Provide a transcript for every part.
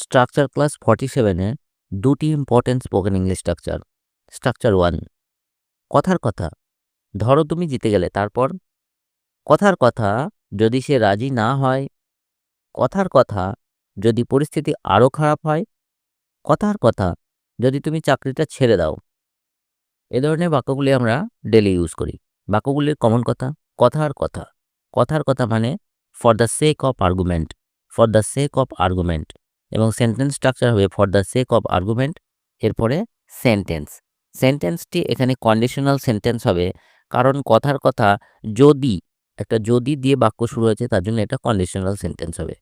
Structure class 47-এ দুটি important spoken English structure. Structure 1, কথার কথা। ধরো তুমি জিতে গেলে, তারপর কথার কথা যদি সে রাজি না হয়, কথার কথা যদি পরিস্থিতি আরও খারাপ হয়, কথার কথা যদি তুমি চাকরিটা ছেড়ে দাও। এ ধরনের বাক্যগুলি আমরা ডেলি ইউজ করি। বাক্যগুলির কমন কথা, কথার কথা। কথার কথা মানে for the sake of argument, for the sake of argument. এবং সেন্টেন্স স্ট্রাকচার হবে for the sake of argument, এরপরে সেন্টেন্স। সেন্টেন্সটি এখানে কন্ডিশনাল সেন্টেন্স হবে, কারণ কথার কথা যদি, একটা যদি দিয়ে বাক্য শুরু হয়েছে, তার জন্য এটা কন্ডিশনাল সেন্টেন্স হবে।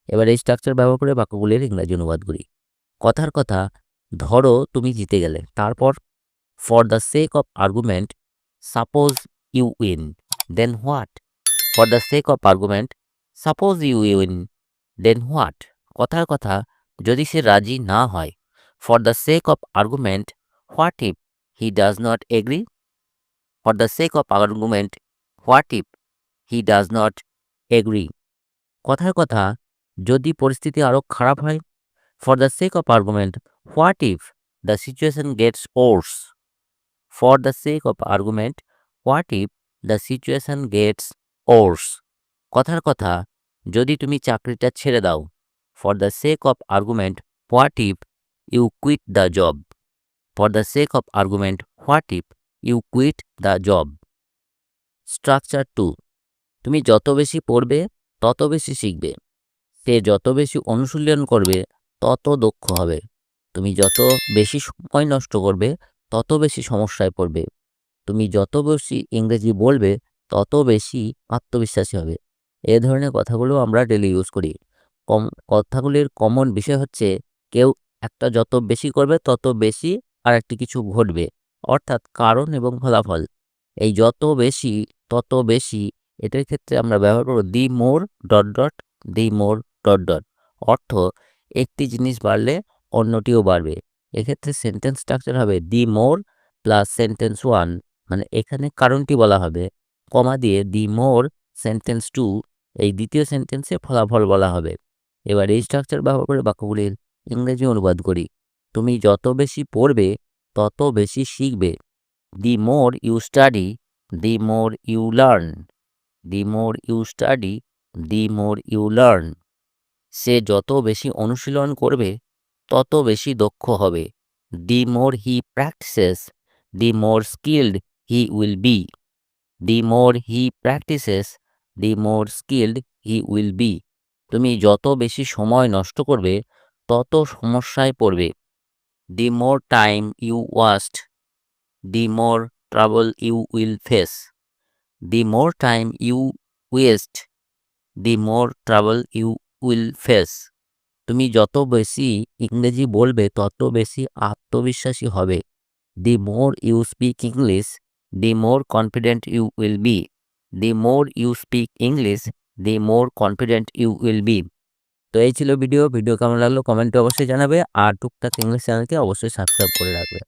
এবার এই স্ট্রাকচার ব্যবহার করে বাক্যগুলির ইংরাজি অনুবাদ করি। কথার কথা, ধরো তুমি জিতে গেলে, তারপর for the sake of argument, suppose you win, then what? For the sake of argument, suppose you win, then what? কথার কথা যদি সে রাজি না হয়, for the sake of argument, what if he does not agree? For the sake of argument, what if he does not agree? কথার কথা যদি পরিস্থিতি আরো খারাপ হয়, for the sake of argument, what if the situation gets worse? For the sake of argument, what if the situation gets worse? কথার কথা যদি তুমি চাকরিটা ছেড়ে দাও, for the sake of argument, what if you quit the job? For the sake of argument, what if you quit the job? Structure 2, তুমি যত বেশি পড়বে তত বেশি শিখবে। সে যত বেশি অনুশীলন করবে তত দক্ষ হবে। তুমি যত বেশি সময় নষ্ট করবে তত বেশি সমস্যায় পড়বে। তুমি যত বেশি ইংরেজি বলবে তত বেশি আত্মবিশ্বাসী হবে। এ ধরনের কথাগুলো আমরা ডেলি ইউজ করি। কথাগুলির কমন বিষয় হচ্ছে, কেউ একটা যত বেশি করবে তত বেশি আর একটি কিছু ঘটবে, অর্থাৎ কারণ এবং ফলাফল। এই যত বেশি তত বেশি, এটার ক্ষেত্রে আমরা ব্যবহার করব দি মোর ডট ডট, দি মোর ডট ডট। অর্থ, একটি জিনিস বাড়লে অন্যটিও বাড়বে। এক্ষেত্রে সেন্টেন্স স্ট্রাকচার হবে দি মোর প্লাস সেন্টেন্স 1, মানে এখানে কারণটি বলা হবে, কমা দিয়ে দি মোর সেন্টেন্স 2, এই দ্বিতীয় সেন্টেন্সে ফলাফল বলা হবে। এবার এই স্ট্রাকচার ব্যবহার করে বাক্যগুলির ইংরেজি অনুবাদ করি। তুমি যত বেশি পড়বে তত বেশি শিখবে। The more you study, the more you learn. The more you study, the more you learn. সে যত বেশি অনুশীলন করবে তত বেশি দক্ষ হবে। The more he practices, the more skilled he will be. The more he practices, the more skilled he will be. তুমি যত বেশি সময় নষ্ট করবে তত সমস্যায় পড়বে। The more time you waste, the more trouble you will face. The more time you waste, the more trouble you will face. তুমি যত বেশি ইংরেজি বলবে তত বেশি আত্মবিশ্বাসী হবে। The more you speak English, the more confident you will be. The more you speak English, the more confident you will be. তো এই ছিল ভিডিও কেমন লাগলো কমেন্টে অবশ্যই জানাবে, আর টুকটাক ইংলিশ চ্যানেলকে অবশ্যই সাবস্ক্রাইব করে রাখবে।